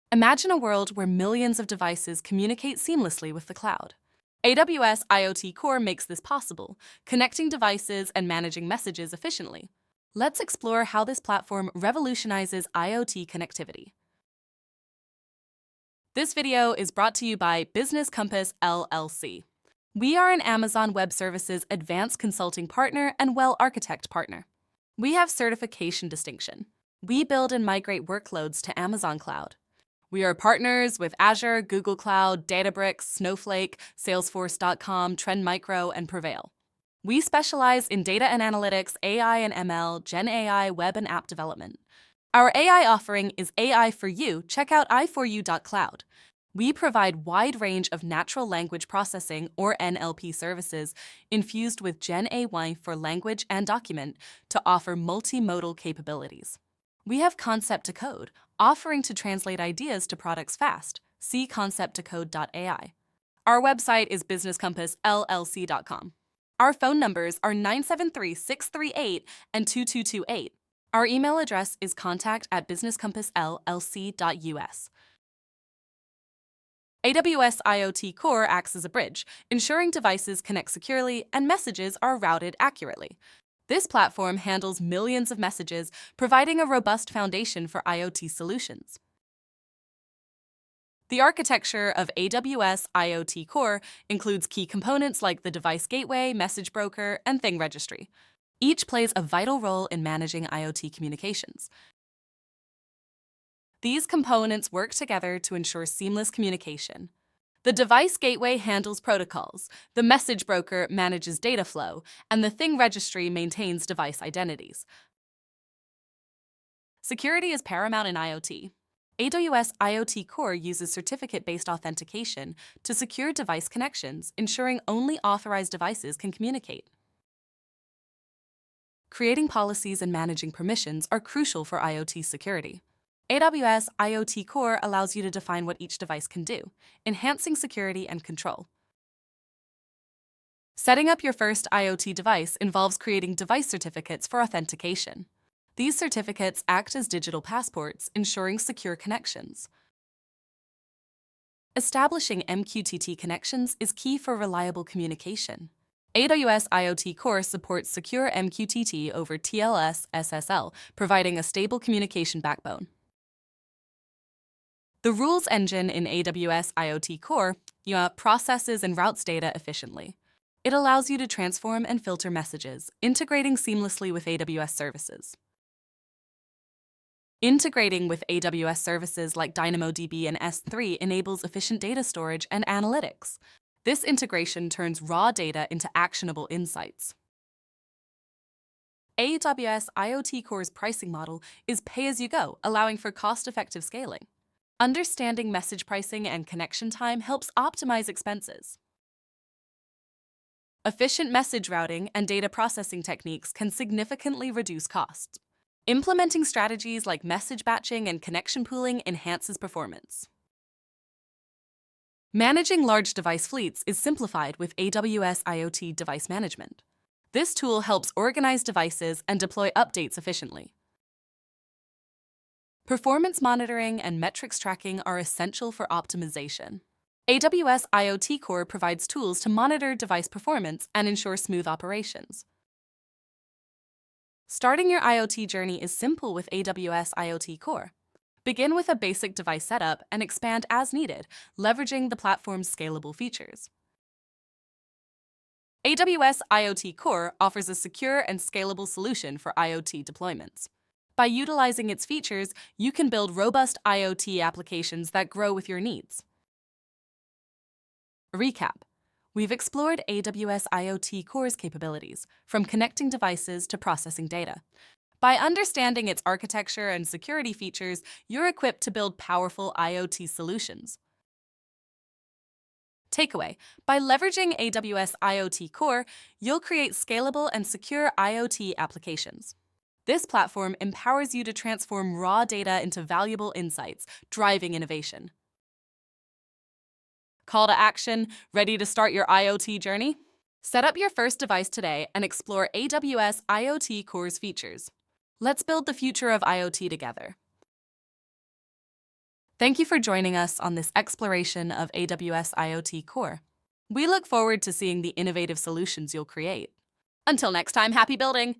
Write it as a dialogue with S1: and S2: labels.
S1: Imagine a world where millions of devices communicate seamlessly with the cloud. AWS IoT Core makes this possible, connecting devices and managing messages efficiently. Let's explore how this platform revolutionizes IoT connectivity. This video is brought to you by BusinessCompassLLC. We are an Amazon Web Services advanced consulting partner and well-architect partner. We have certification distinction. We build and migrate workloads to Amazon Cloud. We are partners with Azure, Google Cloud, Databricks, Snowflake, Salesforce.com, Trend Micro, and Prevail. We specialize in data and analytics, AI and ML, Gen AI, web and app development. Our AI offering is AI for You. Check out i4u.cloud. We provide wide range of natural language processing or NLP services infused with Gen AI for language and document to offer multimodal capabilities. We have Concept to Code, offering to translate ideas to products fast. See concepttocode.ai. Our website is businesscompassllc.com. Our phone numbers are 973-638 and 2228. Our email address is contact@businesscompassllc.us. AWS IoT Core acts as a bridge, ensuring devices connect securely and messages are routed accurately. This platform handles millions of messages, providing a robust foundation for IoT solutions. The architecture of AWS IoT Core includes key components like the device gateway, message broker, and thing registry. Each plays a vital role in managing IoT communications. These components work together to ensure seamless communication. The device gateway handles protocols, the message broker manages data flow, and the thing registry maintains device identities. Security is paramount in IoT. AWS IoT Core uses certificate-based authentication to secure device connections, ensuring only authorized devices can communicate. Creating policies and managing permissions are crucial for IoT security. AWS IoT Core allows you to define what each device can do, enhancing security and control. Setting up your first IoT device involves creating device certificates for authentication. These certificates act as digital passports, ensuring secure connections. Establishing MQTT connections is key for reliable communication. AWS IoT Core supports secure MQTT over TLS SSL, providing a stable communication backbone. The rules engine in AWS IoT Core processes and routes data efficiently. It allows you to transform and filter messages, integrating seamlessly with AWS services. Integrating with AWS services like DynamoDB and S3 enables efficient data storage and analytics. This integration turns raw data into actionable insights. AWS IoT Core's pricing model is pay-as-you-go, allowing for cost-effective scaling. Understanding message pricing and connection time helps optimize expenses. Efficient message routing and data processing techniques can significantly reduce costs. Implementing strategies like message batching and connection pooling enhances performance. Managing large device fleets is simplified with AWS IoT Device Management. This tool helps organize devices and deploy updates efficiently. Performance monitoring and metrics tracking are essential for optimization. AWS IoT Core provides tools to monitor device performance and ensure smooth operations. Starting your IoT journey is simple with AWS IoT Core. Begin with a basic device setup and expand as needed, leveraging the platform's scalable features. AWS IoT Core offers a secure and scalable solution for IoT deployments. By utilizing its features, you can build robust IoT applications that grow with your needs. Recap. We've explored AWS IoT Core's capabilities, from connecting devices to processing data. By understanding its architecture and security features, you're equipped to build powerful IoT solutions. Takeaway. By leveraging AWS IoT Core, you'll create scalable and secure IoT applications. This platform empowers you to transform raw data into valuable insights, driving innovation. Call to action, ready to start your IoT journey? Set up your first device today and explore AWS IoT Core's features. Let's build the future of IoT together. Thank you for joining us on this exploration of AWS IoT Core. We look forward to seeing the innovative solutions you'll create. Until next time, happy building!